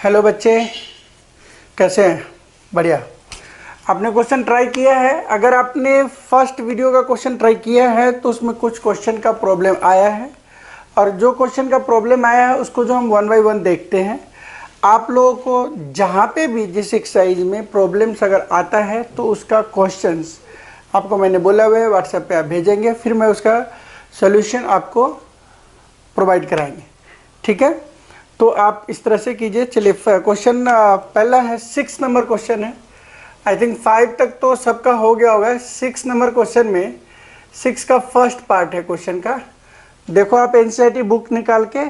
Hello बच्चे, कैसे हैं? बढ़िया। आपने क्वेश्चन ट्राई किया है। अगर आपने फर्स्ट वीडियो का क्वेश्चन ट्राई किया है तो उसमें कुछ क्वेश्चन का प्रॉब्लम आया है, और जो क्वेश्चन का प्रॉब्लम आया है उसको जो हम वन बाय वन देखते हैं। आप लोगों को जहाँ पे भी जिस एक्सरसाइज में प्रॉब्लम्स अगर आता है तो उसका क्वेश्चंस आपको मैंने बोला हुआ है, व्हाट्सएप पे आप भेजेंगे, फिर मैं उसका सोल्यूशन आपको प्रोवाइड कराएंगे। ठीक है, तो आप इस तरह से कीजिए। चलिए, क्वेश्चन पहला है, 6 नंबर क्वेश्चन है। आई थिंक 5 तक तो सबका हो गया होगा। 6 नंबर क्वेश्चन में 6 का फर्स्ट पार्ट है क्वेश्चन का। देखो आप एनसीईआरटी बुक निकाल के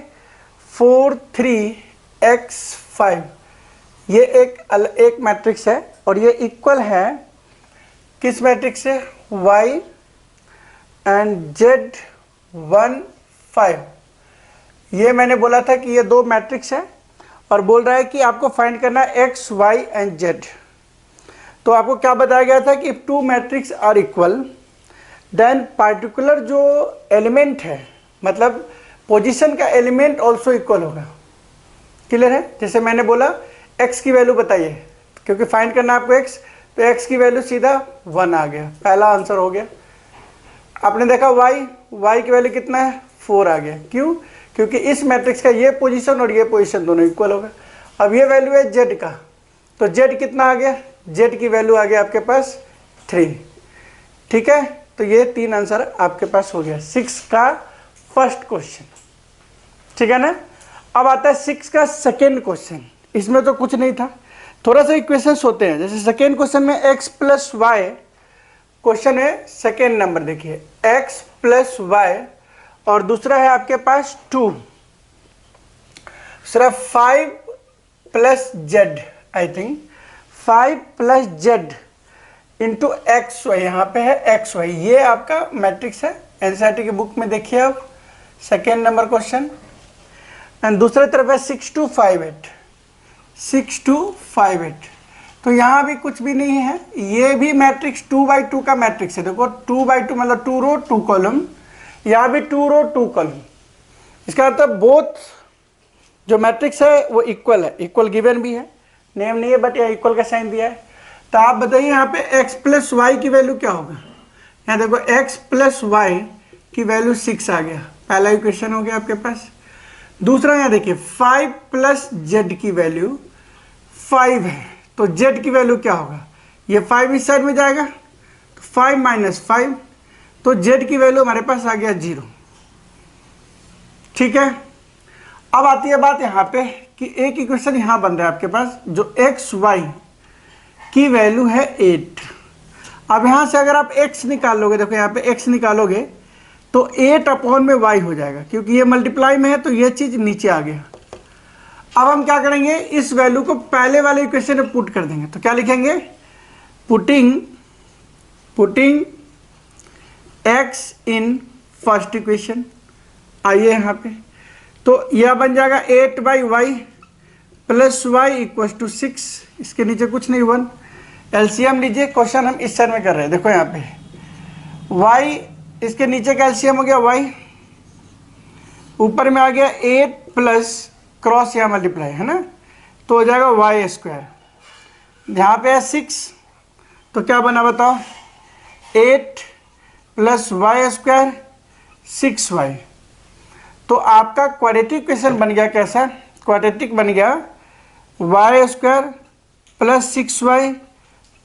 4 3 x 5 ये एक मैट्रिक्स है, और ये इक्वल है किस मैट्रिक्स से? y and z 1 5। ये मैंने बोला था कि ये दो मैट्रिक्स है, और बोल रहा है कि आपको फाइंड करना है x, y एंड z। तो आपको क्या बताया गया था कि if two matrix are equal then particular जो एलिमेंट है, मतलब पोजीशन का एलिमेंट ऑल्सो इक्वल होगा। क्लियर है? जैसे मैंने बोला x की वैल्यू बताइए, क्योंकि फाइंड करना है आपको x, तो x की वैल्यू सीधा 1 आ गया, पहला आंसर हो गया। आपने देखा y की वैल्यू कितना है? 4 आ गया। क्यों? क्योंकि इस मैट्रिक्स का ये पोजीशन और ये पोजीशन दोनों इक्वल होगा। अब ये वैल्यू है z का, तो z कितना आ गया? z की वैल्यू आ गया आपके पास 3। ठीक है, तो ये 3 आंसर आपके पास हो गया 6 का फर्स्ट क्वेश्चन। ठीक है ना। अब आता है 6 का सेकेंड क्वेश्चन। इसमें तो कुछ नहीं था, थोड़ा सा इक्वेशंस होते हैं। जैसे सेकेंड क्वेश्चन में x प्लस वाई क्वेश्चन है, सेकेंड नंबर देखिए, x प्लस वाई, और दूसरा है आपके पास 2, सिर्फ 5 plus z, I think 5 plus z into x y, यहाँ पे है एक्स वाई। ये आपका मैट्रिक्स है, एनसीईआरटी की बुक में देखिए आप, सेकेंड नंबर क्वेश्चन। एंड दूसरी तरफ है 6 2 5 8, 6 2 5 8। तो यहाँ भी कुछ भी नहीं है, ये भी मैट्रिक्स 2 बाई 2 का मैट्रिक्स है। देखो 2 बाई 2 मतलब 2 रो 2 कॉलम, यहाँ भी 2 रो 2 कॉलम। इसका मतलब बोथ जो मैट्रिक्स है वो इक्वल है। इक्वल गिवन भी है, नेम नहीं है बट यहाँ इक्वल का साइन दिया है। तो आप बताइए यहाँ पे x प्लस वाई की वैल्यू क्या होगा? यहाँ देखो x प्लस वाई की वैल्यू 6 आ गया, पहला इक्वेशन हो गया आपके पास। दूसरा यहाँ देखिए 5 प्लस जेड की वैल्यू 5 है, तो z की वैल्यू क्या होगा? ये 5 इस साइड में जाएगा, तो 5 माइनस 5, तो z की वैल्यू हमारे पास आ गया 0। ठीक है, अब आती है बात यहाँ पे कि एक इक्वेशन यहाँ बन रहा है आपके पास, जो x y की वैल्यू है 8। अब यहाँ से अगर आप x निकालोगे, देखो यहाँ पे x निकालोगे तो 8 अपॉन में y हो जाएगा, क्योंकि ये मल्टीप्लाई में है तो ये चीज़ नीचे आ गया। अब हम क्या करेंगे, इस वैल्यू को पहले वाले इक्वेशन में पुट कर देंगे। तो क्या लिखेंगे? Putting x in first equation. आइए यहाँ पे, तो यह बन जाएगा 8 by y plus y equal to 6। इसके नीचे कुछ नहीं, 1। एलसीएम लीजिए, क्वेश्चन हम इस साइड में कर रहे हैं। देखो यहाँ पे y, इसके नीचे का एलसीएम हो गया y, ऊपर में आ गया 8 प्लस क्रॉस या मल्टीप्लाई है ना, तो हो जाएगा वाई स्क्वायर। यहाँ पे है 6, तो क्या बना बताओ? 8 प्लस वाई स्क्वायर 6y। तो आपका क्वाड्रेटिक इक्वेशन बन गया कैसा? क्वाड्रेटिक बन गया Y square plus 6y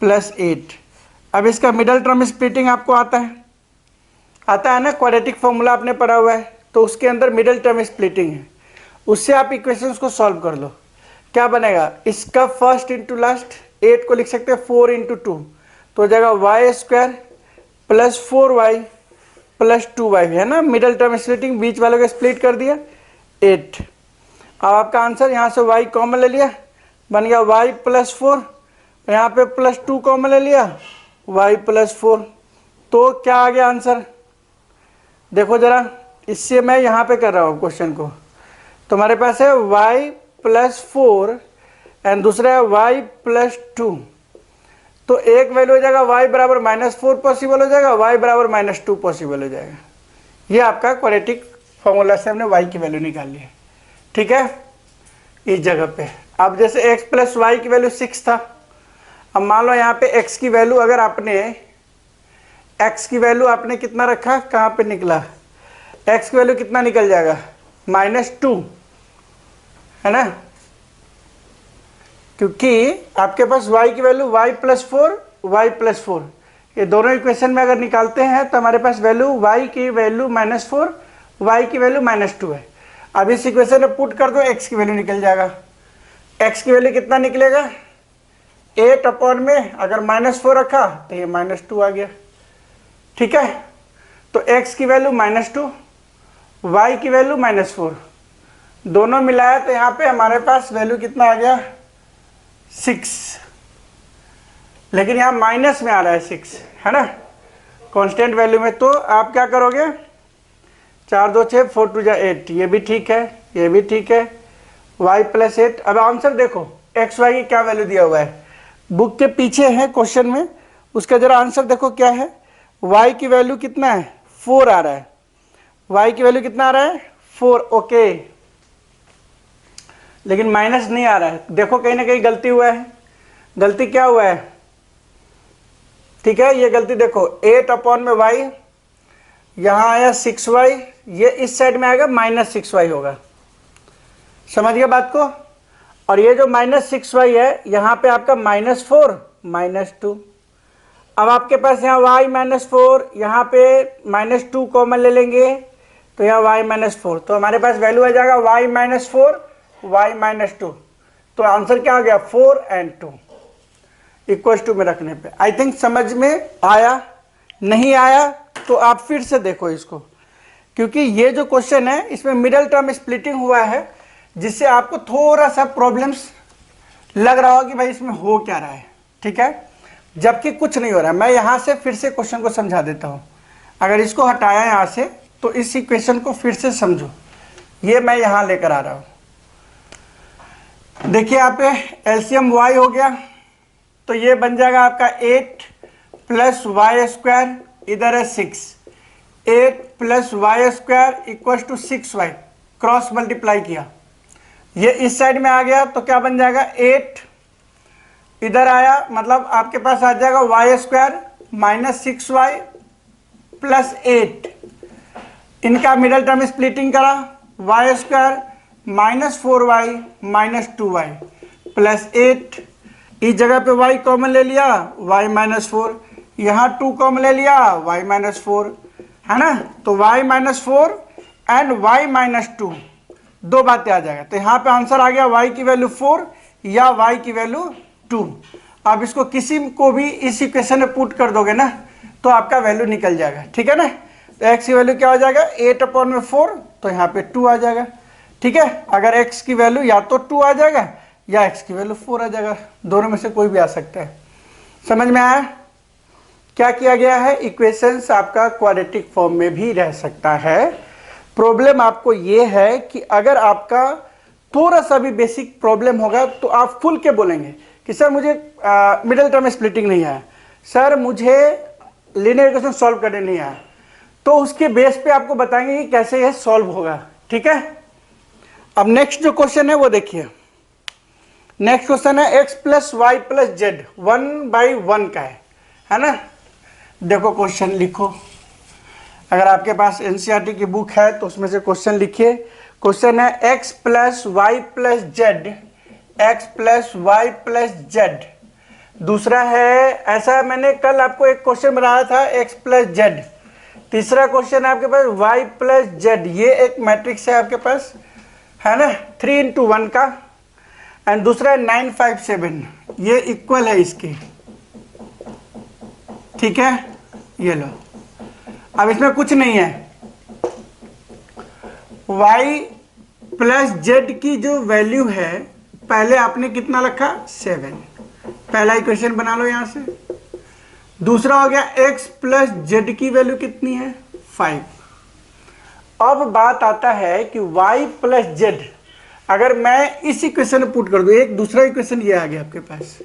plus 8। अब इसका मिडल टर्म स्प्लिटिंग आपको आता है ना, क्वाड्रेटिक फॉर्मूला आपने पढ़ा हुआ है, तो उसके अंदर मिडल टर्म स्प्लिटिंग है, उससे आप इक्वेशंस को सॉल्व कर लो। क्या बनेगा? इसका फर्स्ट इंटू लास्ट, 8 को लिख सकते हैं 4 इंटू 2, तो हो जाएगा Y square plus 4y plus 2y, है ना, मिडल टर्म स्प्लिटिंग, बीच वालों को स्प्लिट कर दिया 8। अब आपका आंसर, यहाँ से y कॉमन ले लिया, बन गया y प्लस 4, यहाँ पे प्लस 2 कॉमन ले लिया, y प्लस 4। तो क्या आ गया आंसर? देखो जरा, इससे मैं यहाँ पे कर रहा हूँ क्वेश्चन को, तो हमारे पास है y प्लस 4 एंड दूसरा है y प्लस 2। तो एक वैल्यू हो जाएगा y बराबर -4 पॉसिबल हो जाएगा, y बराबर -2 पॉसिबल हो जाएगा। ये आपका क्वाड्रेटिक फॉर्मूला से हमने y की वैल्यू निकाल ली है। ठीक है, इस जगह पे अब जैसे x प्लस वाई की वैल्यू 6 था, अब मान लो यहाँ पे x की वैल्यू अगर आपने कितना रखा, कहाँ पे निकला, x की वैल्यू कितना निकल जाएगा, -2, है ना, क्योंकि आपके पास y की वैल्यू y प्लस 4 ये दोनों इक्वेशन में अगर निकालते हैं तो हमारे पास वैल्यू y की वैल्यू -4 y की वैल्यू -2 है। अब इस इक्वेशन में पुट कर दो, x की वैल्यू निकल जाएगा, x की वैल्यू कितना निकलेगा, 8 अपॉन में अगर -4 रखा तो ये -2 आ गया, ठीक है। तो x की वैल्यू -2, y की वैल्यू -4, दोनों मिलाया तो यहाँ पे हमारे पास वैल्यू कितना आ गया, 6, लेकिन यहाँ माइनस में आ रहा है 6, है ना, कांस्टेंट वैल्यू में। तो आप क्या करोगे, 4 2 6 4 2 8, ये भी ठीक है, ये भी ठीक है, y प्लस 8। अब आंसर देखो एक्स वाई की क्या वैल्यू दिया हुआ है, बुक के पीछे है क्वेश्चन में, उसका जरा आंसर देखो क्या है, y की वैल्यू कितना है, 4 आ रहा है, y की वैल्यू कितना आ रहा है, 4, ओके, लेकिन माइनस नहीं आ रहा है। देखो कहीं ना कहीं गलती हुआ है, गलती क्या हुआ है, ठीक है, ये गलती देखो, 8 अपॉन में y, यहाँ आया 6y, ये इस साइड में आएगा -6y होगा, समझ गए बात को। और ये जो -6y है यहाँ पे आपका -4 -2, अब आपके पास यहाँ y -4, यहाँ पे -2 कॉमन ले लेंगे तो यहाँ y -4, तो हमारे पास वैल्यू आ जाएगा y -4 y -2। तो आंसर क्या आ गया, 4 और 2 इक्वल टू में रखने पे। आई थिंक समझ में आया, नहीं आया तो आप फिर से देखो इसको, क्योंकि ये जो क्वेश्चन है इसमें मिडिल टर्म स्प्लिटिंग हुआ है, जिससे आपको थोड़ा सा प्रॉब्लम्स लग रहा हो कि भाई इसमें हो क्या रहा है, ठीक है, जबकि कुछ नहीं हो रहा है। मैं यहाँ से फिर से क्वेश्चन को समझा देता हूँ, अगर इसको हटाया यहाँ से तो इस इक्वेशन को फिर से समझो, ये मैं यहाँ लेकर आ रहा हूँ। देखिए यहाँ पे एलसीएम y हो गया, तो ये बन जाएगा आपका 8 प्लस वाई स्क्वायर, इधर है 6, 8 plus y square equal to 6y, cross multiply किया, ये इस साइड में आ गया तो क्या बन जाएगा, 8 इधर आया, मतलब आपके पास आ जाएगा वाई स्क्वायर -6y प्लस 8, इनका मिडल टर्म स्प्लिटिंग करा, y square -4y -2y plus 8, इस जगह पे y कॉमन ले लिया, y -4, यहाँ 2 कॉमन ले लिया, y -4, है ना, तो y -4 एंड y -2 दो बातें आ जाएगा, तो यहाँ पे आंसर आ गया y की वैल्यू 4 या y की वैल्यू 2। आप इसको किसी को भी इस इक्वेशन में पुट कर दोगे ना तो आपका वैल्यू निकल जाएगा, ठीक है ना। तो x की वैल्यू क्या हो जाएगा, 8 अपॉन में 4, तो यहाँ पे 2 आ जाएगा, ठीक है। अगर x की वैल्यू या तो 2 आ जाएगा या x की वैल्यू 4 आ जाएगा, दोनों में से कोई भी आ सकता है। समझ में आया क्या किया गया है, इक्वेशंस आपका क्वाड्रेटिक फॉर्म में भी रह सकता है। प्रॉब्लम आपको ये है कि अगर आपका थोड़ा सा भी बेसिक प्रॉब्लम होगा तो आप खुल के बोलेंगे कि सर मुझे मिडिल टर्म स्प्लिटिंग नहीं आया, सर मुझे लीनियर इक्वेशन सॉल्व करने नहीं आया, तो उसके बेस पे आपको बताएंगे कि कैसे यह सॉल्व होगा, ठीक है। अब नेक्स्ट जो क्वेश्चन है वो देखिए, नेक्स्ट क्वेश्चन है x plus y plus z 1/1 का है ना। देखो क्वेश्चन लिखो, अगर आपके पास एनसीईआरटी की बुक है तो उसमें से क्वेश्चन लिखिए। क्वेश्चन है x plus y plus z, x plus y plus z. दूसरा है, ऐसा मैंने कल आपको एक क्वेश्चन बनाया था x प्लस जेड। तीसरा क्वेश्चन है आपके पास y प्लस जेड, ये एक मैट्रिक्स है आपके पास, है ना, 3×1 का। एंड दूसरा है 957, ये इक्वल है इसके, ठीक है, ये लो। अब इसमें कुछ नहीं है, y प्लस जेड की जो वैल्यू है पहले आपने कितना रखा, 7, पहला इक्वेशन बना लो यहां से। दूसरा हो गया x प्लस जेड की वैल्यू कितनी है, 5। अब बात आता है कि y प्लस जेड अगर मैं इस इक्वेशन में पुट कर दूं, एक दूसरा इक्वेशन ये आ गया आपके पास,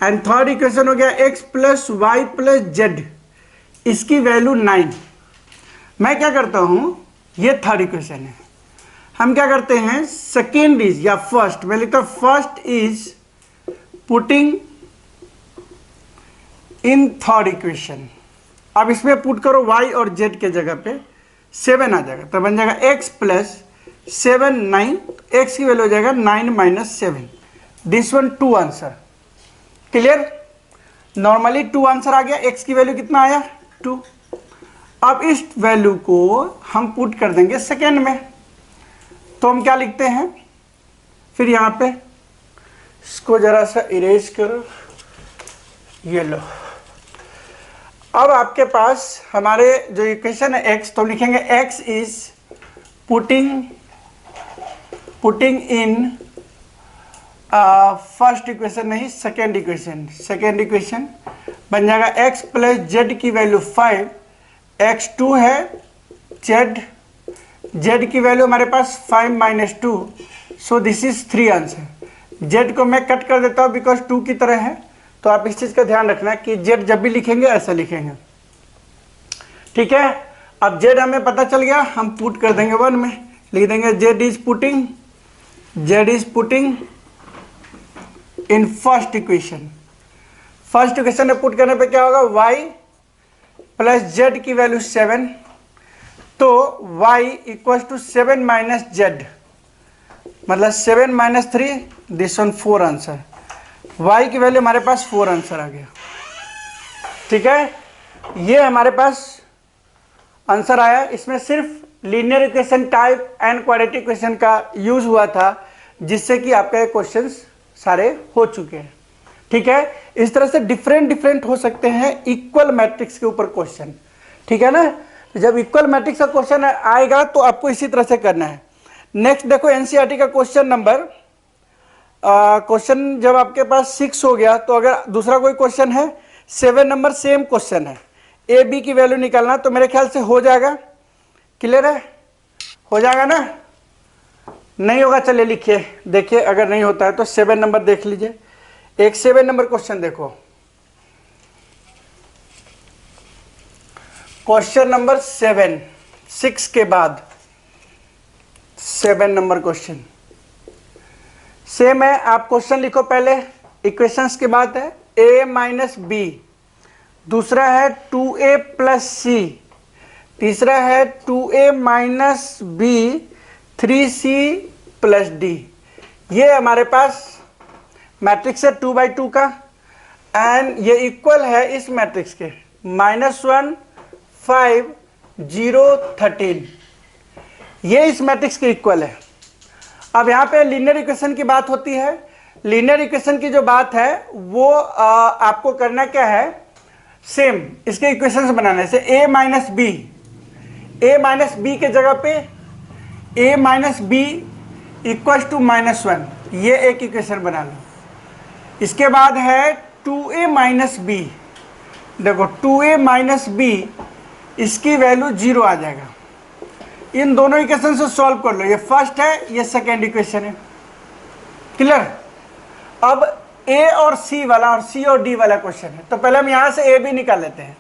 एंड थर्ड इक्वेशन हो गया x plus y plus z, इसकी वैल्यू 9। मैं क्या करता हूं, ये थर्ड इक्वेशन हम क्या करते हैं, सेकेंड इज या फर्स्ट, मैं लिखता हूं first is putting in third equation. अब इसमें पुट करो y और z के जगह पे 7 आ जाएगा, तो बन जाएगा x प्लस 7 9, x की वैल्यू हो जाएगा 9 minus 7। This one 2 answer. Clear? Normally 2 answer आ गया, x की वैल्यू कितना आया 2। अब इस वैल्यू को हम पुट कर देंगे सेकेंड में, तो हम क्या लिखते हैं फिर यहाँ पे, इसको जरा सा इरेज करो, ये लो। अब आपके पास हमारे जो इक्वेशन है x, तो लिखेंगे x is putting in first equation नहीं सेकेंड इक्वेशन बन जाएगा x प्लस जेड की वैल्यू 5, x2 है, z की वैल्यू हमारे पास 5 minus 2, so this is 3 answer. z को मैं कट कर देता हूँ बिकॉज 2 की तरह है, तो आप इस चीज़ का ध्यान रखना कि z जब भी लिखेंगे ऐसा लिखेंगे, ठीक है। अब z हमें पता चल गया, हम पुट कर देंगे 1 में, लिख देंगे z is putting in first equation में पुट करने पे क्या होगा, y प्लस जेड की वैल्यू 7, तो y equal to 7 minus z, मतलब 7 minus 3, this one 4 answer. y की वैल्यू हमारे पास 4 आंसर आ गया, ठीक है। ये हमारे पास आंसर आया। इसमें सिर्फ linear equation type and quadratic equation का यूज हुआ था, जिससे कि आपके क्वेश्चंस सारे हो चुके हैं, ठीक है। इस तरह से डिफरेंट हो सकते हैं इक्वल मैट्रिक्स के ऊपर क्वेश्चन, ठीक है ना। जब इक्वल मैट्रिक्स का क्वेश्चन आएगा तो आपको इसी तरह से करना है। नेक्स्ट देखो एनसीईआरटी का क्वेश्चन नंबर, क्वेश्चन जब आपके पास 6 हो गया, तो अगर दूसरा कोई क्वेश्चन है 7 नंबर सेम क्वेश्चन है, ए बी की वैल्यू निकालना, तो मेरे ख्याल से हो जाएगा। क्लियर है? हो जाएगा ना? नहीं होगा चलिए लिखिए, देखिए अगर नहीं होता है तो 7 नंबर देख लीजिए। एक 7 नंबर क्वेश्चन देखो, क्वेश्चन नंबर 7, 6 के बाद 7 नंबर क्वेश्चन सेम है। आप क्वेश्चन लिखो, पहले इक्वेशंस की बात है, a माइनस बी, दूसरा है 2a प्लस सी, तीसरा है 2a minus B 3c plus D. ये हमारे पास मैट्रिक्स है 2/2 का, एंड ये इक्वल है इस मैट्रिक्स के -1 5 0 13, ये इस मैट्रिक्स के इक्वल है। अब यहाँ पे लीनियर इक्वेशन की बात होती है। लीनियर इक्वेशन की जो बात है वो आपको करना क्या है, सेम इसके इक्वेशंस बनाने से a माइनस बी के जगह पे a minus b equal to -1, ये एक इक्वेशन बना लो। इसके बाद है 2a माइनस बी, देखो 2a माइनस बी, इसकी वैल्यू 0 आ जाएगा। इन दोनों इक्वेशन से सॉल्व कर लो, ये फर्स्ट है, ये सेकेंड इक्वेशन है। क्लियर? अब a और c वाला और c और d वाला क्वेश्चन है, तो पहले हम यहां से a b निकाल लेते हैं।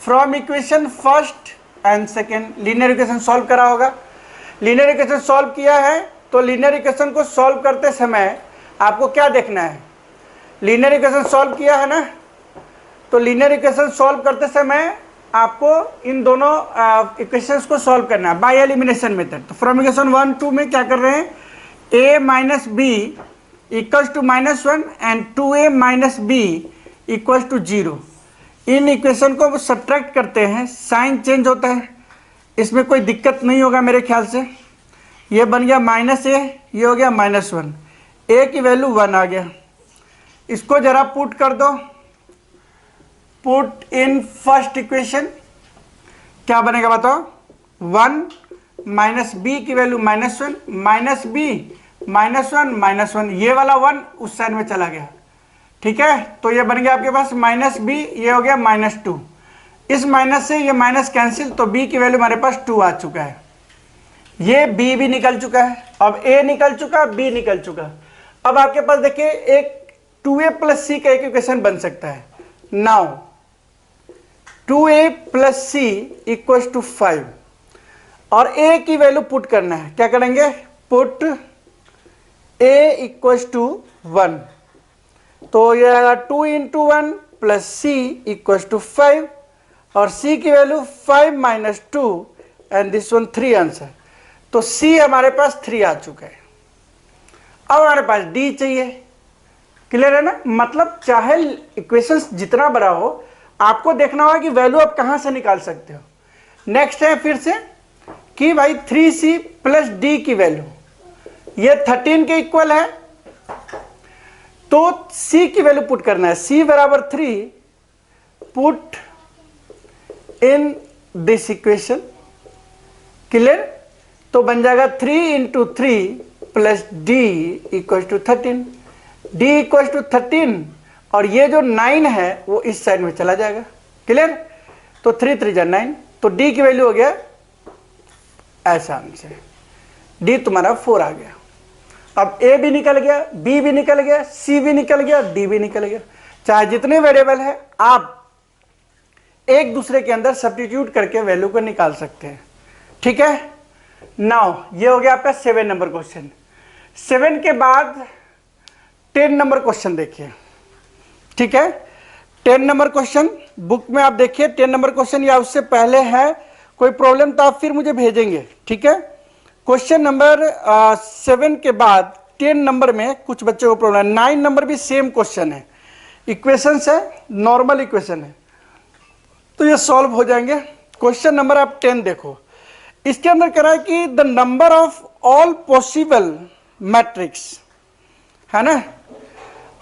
From equation first and second linear equation solve करा होगा। लीनियर इक्वेशन सॉल्व किया है, तो लीनियर इक्वेशन को सॉल्व करते समय आपको क्या देखना है, लीनियर इक्वेशन सॉल्व किया है ना, तो लीनियर इक्वेशन सॉल्व करते समय आपको इन दोनों इक्वेशंस को सॉल्व करना है बाय एलिमिनेशन मेथड। तो फ्रॉम इक्वेशन 1 2 में क्या कर रहे हैं, a minus b equals to -1 and 2a minus b equals to 0। इन इक्वेशन को सब्ट्रैक्ट करते हैं, साइन चेंज होता है, इसमें कोई दिक्कत नहीं होगा मेरे ख्याल से। ये बन गया -a, ये हो गया -1, a की वैल्यू 1 आ गया। इसको जरा पुट कर दो, पुट इन फर्स्ट इक्वेशन, क्या बनेगा बताओ, 1 माइनस बी की वैल्यू -1 माइनस बी -1, ये वाला 1 उस साइड में चला गया, ठीक है। तो ये बन गया आपके पास -b, ये हो गया -2, इस माइनस से ये माइनस कैंसिल, तो b की वैल्यू हमारे पास 2 आ चुका है। ये b भी निकल चुका है, अब a निकल चुका, b निकल चुका। अब आपके पास देखिए एक 2a प्लस सी का एक इक्वेशन बन सकता है। Now 2a plus c equals to 5, और a की वैल्यू पुट करना है। क्या करेंगे, पुट a इक्वल्स टू 1, तो ये आएगा 2 into 1 plus c equals to 5, और c की वैल्यू 5 minus 2 and this one 3 answer. तो c हमारे पास 3 आ चुका है। अब हमारे पास d चाहिए। क्लियर है ना? मतलब चाहे इक्वेशंस जितना बड़ा हो, आपको देखना होगा कि वैल्यू आप कहां से निकाल सकते हो। नेक्स्ट है फिर से कि भाई 3c प्लस d की वैल्यू ये 13 के इक्वल है, तो c की वैल्यू पुट करना है। c बराबर 3 put in this equation. Clear? तो बन जाएगा 3 into 3 plus d equal to 13, d equal to 13, और ये जो 9 है वो इस साइड में चला जाएगा। क्लियर? तो 3 3 जा 9, तो डी की वैल्यू हो गया ऐसा आंसर, डी तुम्हारा 4 आ गया। अब ए भी निकल गया, बी भी निकल गया, सी भी निकल गया, डी भी निकल गया। चाहे जितने वेरिएबल है आप एक दूसरे के अंदर सब्स्टिट्यूट करके वैल्यू को निकाल सकते हैं। ठीक है? नाउ ये हो गया आपका 7 नंबर क्वेश्चन। 7 के बाद 10 नंबर क्वेश्चन देखिए। ठीक है? 10 नंबर क्वेश्चन बुक में आप देखिए 10 नंबर क्वेश्चन, या उससे पहले है कोई प्रॉब्लम तो आप फिर मुझे भेजेंगे। ठीक है? क्वेश्चन नंबर 7 के बाद 10 नंबर में कुछ बच्चों को प्रॉब्लम है। 9 नंबर भी सेम क्वेश्चन है, इक्वेशंस है, नॉर्मल इक्वेशन है, तो ये सॉल्व हो जाएंगे। क्वेश्चन नंबर आप 10 देखो, इसके अंदर कह रहा है कि the number of all possible matrix, है ना,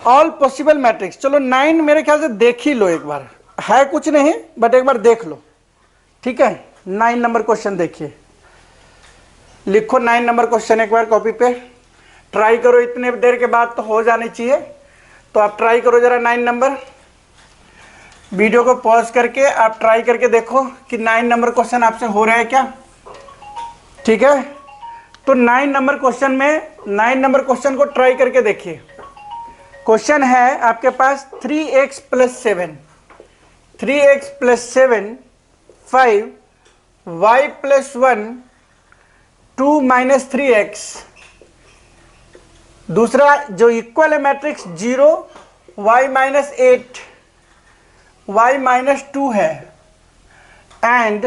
ऑल पॉसिबल मैट्रिक्स। चलो 9 मेरे ख्याल से देख ही लो एक बार, है कुछ नहीं बट एक बार देख लो। ठीक है? 9 नंबर क्वेश्चन देखिए, लिखो 9 नंबर क्वेश्चन एक बार कॉपी पे, ट्राई करो, इतने देर के बाद तो हो जाने चाहिए, तो आप ट्राई करो जरा 9 नंबर। वीडियो को पॉज करके आप ट्राई करके देखो कि 9 नंबर क्वेश्चन आपसे हो रहा है क्या। ठीक है? तो 9 नंबर क्वेश्चन में 9 नंबर क्वेश्चन को ट्राई करके देखिए। क्वेश्चन है आपके पास 3x plus 7, 3x plus 7 5, y plus 1 2 minus 3x। दूसरा जो इक्वल है matrix 0 y minus 8 y minus 2 है, एंड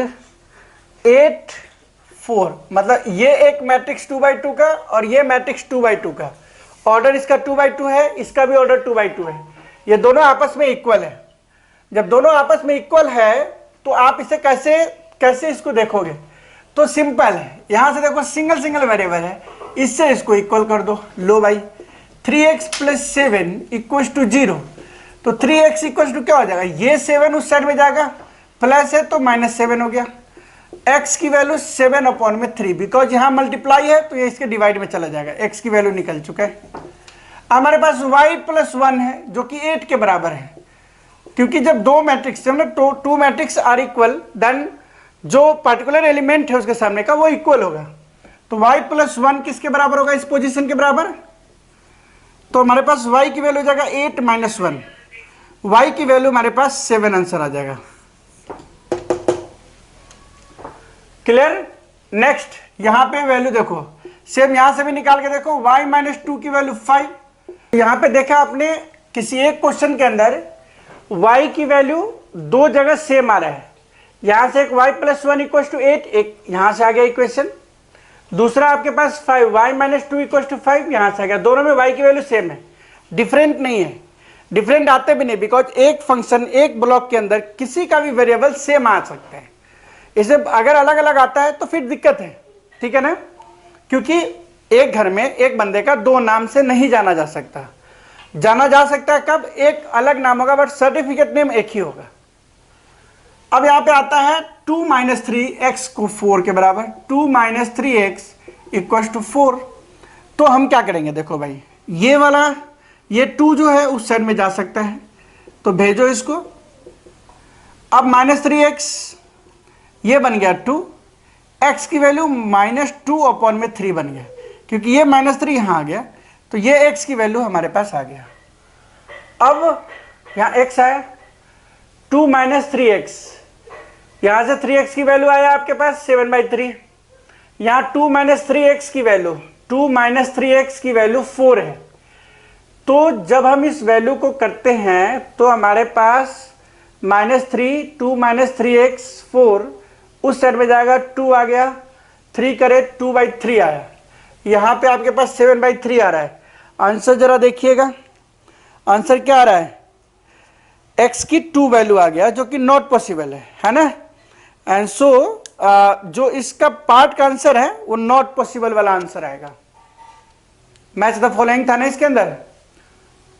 8 4, मतलब ये एक मैट्रिक्स 2/2 का और ये मैट्रिक्स 2/2 का। ऑर्डर इसका 2/2 है, इसका भी ऑर्डर 2/2 है, ये दोनों आपस में इक्वल है। जब दोनों आपस में इक्वल है तो आप इसे कैसे इसको देखोगे? तो सिंपल है, यहां से देखो सिंगल सिंगल वेरिएबल है, इससे इसको इक्वल कर दो। लो भाई 3x प्लस 7 इक्वल टू 0, तो 3x इक्वल टू क्या हो जाएगा, ये 7 उस साइड में जाएगा, प्लस है तो माइनस 7 हो गया। x की वैल्यू 7/3, बिकॉज यहाँ मल्टीप्लाई है तो ये इसके डिवाइड में चला जाएगा, x की वैल्यू निकल चुका है। हमारे पास y प्लस 1 है जो कि 8 के बराबर है, क्योंकि जब दो matrix two matrix are equal, then जो पर्टिकुलर एलिमेंट है उसके सामने का वो इक्वल होगा। तो y प्लस 1 किसके बराबर होगा, इस पोजीशन के बराबर। तो हमारे पास y की वैल्यू हो जाएगा 8 माइनस 1, y की वैल्यू हमारे पास 7 आंसर आ जाएगा। क्लियर? नेक्स्ट यहां पे वैल्यू देखो, सेम यहां से भी निकाल के देखो, y माइनस 2 की वैल्यू 5। यहां पे देखा आपने किसी एक क्वेश्चन के अंदर y की वैल्यू दो जगह सेम आ रहा है, यहां से एक y प्लस 1 इक्वल टू 8, एक यहां से आ गया इक्वेशन, दूसरा आपके पास 5 y माइनस 2 इक्वल टू 5 यहां से आ गया। दोनों में y की वैल्यू सेम है, डिफरेंट नहीं है, डिफरेंट आते भी नहीं, बिकॉज एक फंक्शन एक ब्लॉक के अंदर किसी का भी वेरिएबल सेम आ सकता है। इसे अगर अलग अलग आता है तो फिर दिक्कत है। ठीक है ना? क्योंकि एक घर में एक बंदे का दो नाम से नहीं जाना जा सकता, जाना जा सकता है कब, एक अलग नाम होगा बट सर्टिफिकेट नेम एक ही होगा। अब यहां पे आता है 2 माइनस 3x को 4 के बराबर, 2 माइनस 3x इक्वल टू 4। तो हम क्या करेंगे, देखो भाई ये वाला ये 2 जो है उस साइड में जा सकता है, तो भेजो इसको। अब माइनस 3x ये बन गया 2, x की वैल्यू -2/3 बन गया, क्योंकि ये -3 यहाँ आ गया, तो ये x की वैल्यू हमारे पास आ गया। अब यहाँ x आया 2 माइनस 3x, यहाँ से 3x की वैल्यू आया आपके पास 7/3, यहाँ 2 माइनस 3x की वैल्यू 2 माइनस 3x की वैल्यू 4 है। तो जब हम इस वैल्यू को करते हैं तो हमारे पास -3 2 माइनस 3x 4, उस साइड में जाएगा 2 आ गया, 3 करे 2/3 आया, यहाँ पे आपके पास 7/3 आ रहा है। आंसर जरा देखिएगा, आंसर क्या आ रहा है, x की 2 वैल्यू आ गया जो कि नॉट पॉसिबल है ना। एंड सो जो इसका पार्ट का आंसर है वो नॉट पॉसिबल वाला आंसर आएगा। मैच द फॉलोइंग था ना इसके अंदर,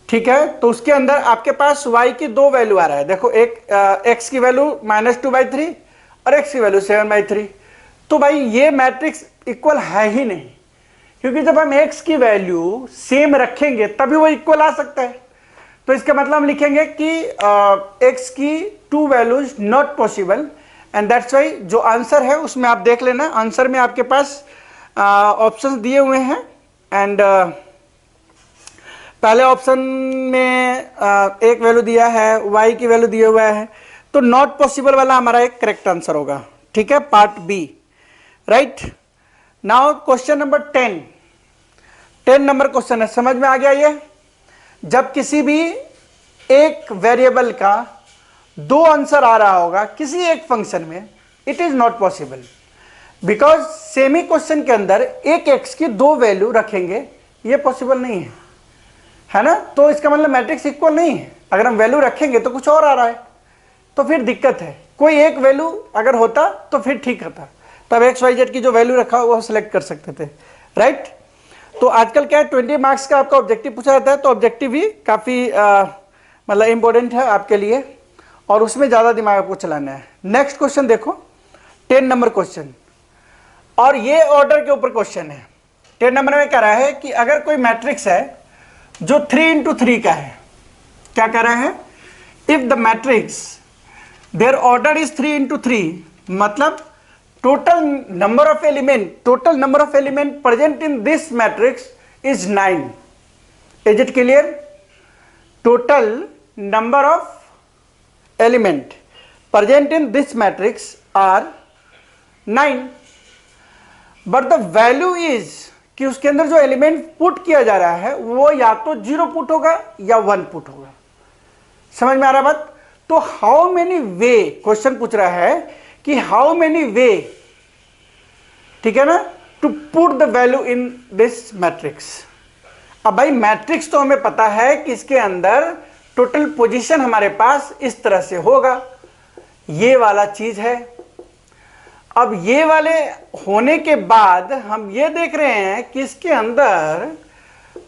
ठीक है। तो उसके अंदर आपके पास y की 2 वैल्यू आ रहा है, देखो एक x की वैल्यू -2/3 और x की वैल्यू 7/3। तो भाई ये मैट्रिक्स इक्वल है ही नहीं, क्योंकि जब हम x की वैल्यू सेम रखेंगे तभी वो इक्वल आ सकता है। तो इसका मतलब हम लिखेंगे कि x की 2 values not possible, and that's why जो आंसर है उसमें आप देख लेना, आंसर में आपके पास ऑप्शंस दिए हुए हैं। एंड पहले ऑप्शन में एक वैल्यू दिया है, y की वैल्यू दिया हुआ है, तो नॉट पॉसिबल वाला हमारा एक करेक्ट आंसर होगा, ठीक है, part b, right. Now question number 10 number question है, समझ में आ गया ये। जब किसी भी एक वेरिएबल का 2 आंसर आ रहा होगा किसी एक फंक्शन में, it is not possible, because same he question के अंदर एक x की 2 वैल्यू रखेंगे, ये पॉसिबल नहीं है ना। तो इसका मतलब मैट्रिक्स इक्वल नहीं है, अगर हम वैल्यू रखेंगे तो कुछ और आ रहा है, तो फिर दिक्कत है। कोई एक वैल्यू अगर होता तो फिर ठीक होता, तब XYZ की जो वैल्यू रखा वो सिलेक्ट कर सकते थे, राइट। तो आजकल क्या है, 20 मार्क्स का आपका ऑब्जेक्टिव पूछा जाता है, तो ऑब्जेक्टिव भी काफ़ी मतलब इंपॉर्टेंट है आपके लिए, और उसमें ज़्यादा दिमाग आपको चलाना है। नेक्स्ट क्वेश्चन देखो, 10 नंबर क्वेश्चन, और ये ऑर्डर के ऊपर क्वेश्चन है। 10 नंबर में कह रहा है कि अगर कोई मैट्रिक्स है जो 3 × 3 का है, क्या कह रहा है, if the matrix their order is 3 × 3, मतलब total number of element present in this matrix is 9। Is it clear? Total number of element present in this matrix are 9, but the value is कि उसके अंदर जो element put किया जा रहा है वो या तो 0 पुट होगा या 1 पुट होगा। समझ में आ रहा है बात? तो हाउ मेनी वे, क्वेश्चन पूछ रहा है कि हाउ मेनी वे, ठीक है ना, to put the value in this matrix. अब भाई मैट्रिक्स तो हमें पता है कि इसके अंदर टोटल पोजीशन हमारे पास इस तरह से होगा, ये वाला चीज है। अब ये वाले होने के बाद हम ये देख रहे हैं कि इसके अंदर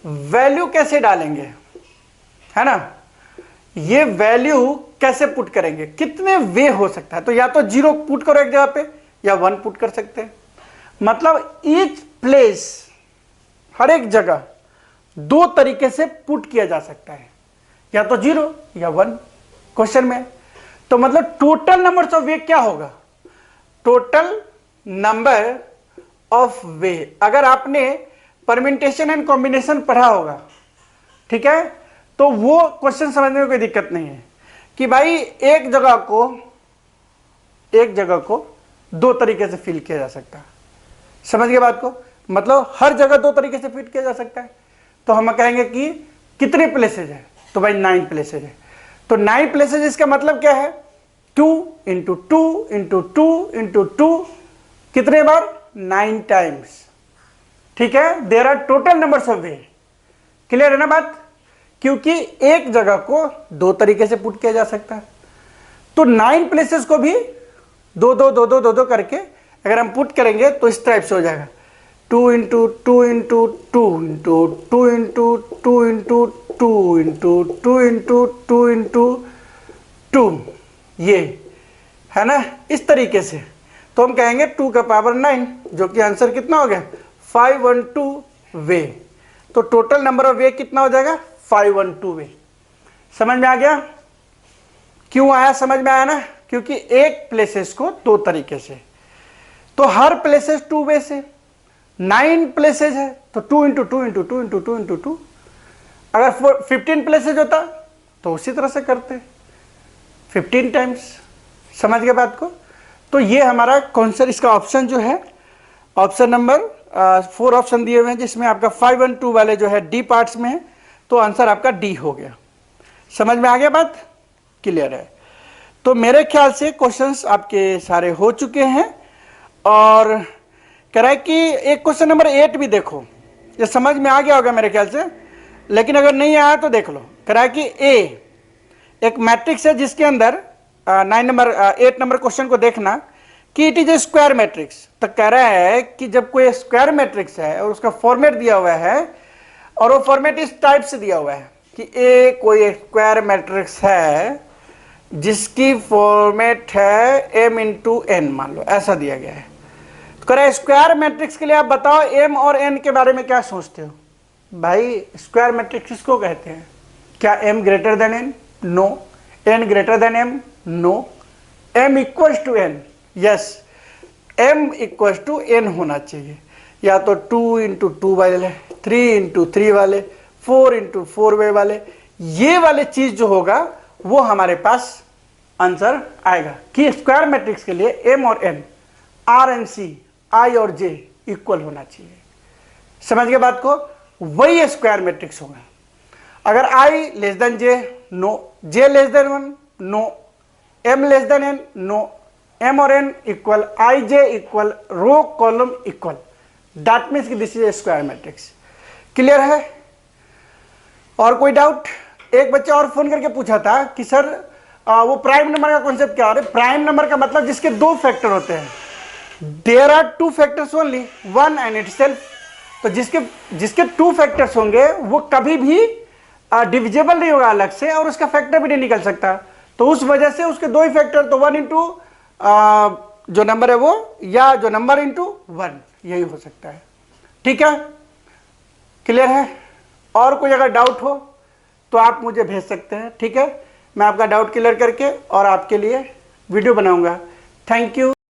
वैल्यू कैसे डालेंगे, है ना, ये वैल्यू कैसे पुट करेंगे, कितने वे हो सकता है। तो या तो 0 पुट करो एक जगह पे, या 1 पुट कर सकते हैं। मतलब ईच प्लेस, हर एक जगह 2 तरीके से पुट किया जा सकता है, या तो 0 या 1 क्वेश्चन में। तो मतलब टोटल नंबर ऑफ वे क्या होगा, टोटल नंबर ऑफ वे। अगर आपने परम्यूटेशन एंड कॉम्बिनेशन पढ़ा होगा, ठीक है, तो वो क्वेश्चन समझने में कोई दिक्कत नहीं है कि भाई एक जगह को 2 तरीके से फिल किया जा सकता है। समझ गए बात को? मतलब हर जगह 2 तरीके से फिट किया जा सकता है। तो हम कहेंगे कि कितने प्लेसेज है, तो भाई 9 प्लेसेज है। तो 9 प्लेसेज, इसका मतलब क्या है, 2 × 2 × 2 × 2, कितने बार, 9 टाइम्स, ठीक है। There are total numbers of way. Clear है ना बात? क्योंकि एक जगह को 2 तरीके से पुट किया जा सकता है, तो 9 प्लेसेस को भी 2 2 2 2 2 2 करके अगर हम पुट करेंगे तो इस टाइप से हो जाएगा, 2 × 2 × 2 × 2 × 2 × 2 × 2 × 2 × 2 × 2, ये है ना, इस तरीके से। तो हम कहेंगे 2 का पावर 9, जो कि आंसर कितना हो गया, 512 वे। तो टोटल नंबर ऑफ वे कितना हो जाएगा, 512 वे। समझ में आ गया? क्यों आया, समझ में आया ना? क्योंकि एक प्लेसेस को 2 तरीके से, तो हर प्लेसेस 2 वे से, 9 प्लेसेस है तो 2 × 2 × 2 × 2 × 2। अगर 15 प्लेसेस होता तो उसी तरह से करते, 15 टाइम्स। समझ गए बात को? तो ये हमारा कौन सा, इसका ऑप्शन जो है, ऑप्शन नंबर 4 ऑप्शन दिए हुए हैं जिसमें आपका 5 और 2 वाले जो है डी पार्ट्स में है, तो आंसर आपका डी हो गया। समझ में आ गया बात? क्लियर है? तो मेरे ख्याल से क्वेश्चंस आपके सारे हो चुके हैं। और कह रहा है कि एक क्वेश्चन नंबर 8 भी देखो, ये समझ में आ गया होगा मेरे ख्याल से, लेकिन अगर नहीं आया तो देख लो। कह रहा है कि ए एक मैट्रिक्स है जिसके अंदर 8 नंबर क्वेश्चन को देखना कि it is a square matrix. तो कह रहा है कि जब कोई स्क्वायर मैट्रिक्स है और उसका फॉर्मेट दिया हुआ है और वो फॉर्मेट इस टाइप से दिया हुआ है कि ए कोई स्क्वायर मैट्रिक्स है जिसकी फॉर्मेट है m इंटू एन, मान लो ऐसा दिया गया है। तो कह रहा है स्क्वायर मैट्रिक्स के लिए आप बताओ m और n के बारे में क्या सोचते हो? भाई स्क्वायर मैट्रिक्स किसको कहते हैं? क्या m greater than n? No. n greater than m? No. m equals to n? Yes. m equals to n होना चाहिए, या तो 2 इंटू 2 वाले, 3 इंटू 3 वाले, 4 इंटू 4 वाले, ये वाले चीज जो होगा वो हमारे पास आंसर आएगा कि स्क्वायर मैट्रिक्स के लिए m और n, r and c, i और j इक्वल होना चाहिए। समझ गए बात को? वही स्क्वायर मैट्रिक्स होगा। अगर i less than j, no. j less than 1, no. m less than n, no. m और n equal, i j equal, row column equal, that means कि this is a square matrix. Clear है? और कोई doubt? एक बच्चा और phone करके पूछा था कि सर वो प्राइम नंबर का कॉन्सेप्ट क्या है? प्राइम नंबर का मतलब जिसके 2 फैक्टर होते हैं। There are 2 factors only, 1 and itself. तो जिसके 2 फैक्टर्स होंगे वो कभी भी डिविजिबल नहीं होगा अलग से, और उसका फैक्टर भी नहीं निकल सकता। तो उस वजह से उसके 2 ही फैक्टर, तो 1 इंटू जो नंबर है वो, या जो नंबर इंटू 1, यही हो सकता है। ठीक है? क्लियर है? और कोई अगर डाउट हो तो आप मुझे भेज सकते हैं। ठीक है? मैं आपका डाउट क्लियर करके और आपके लिए वीडियो बनाऊंगा। Thank you.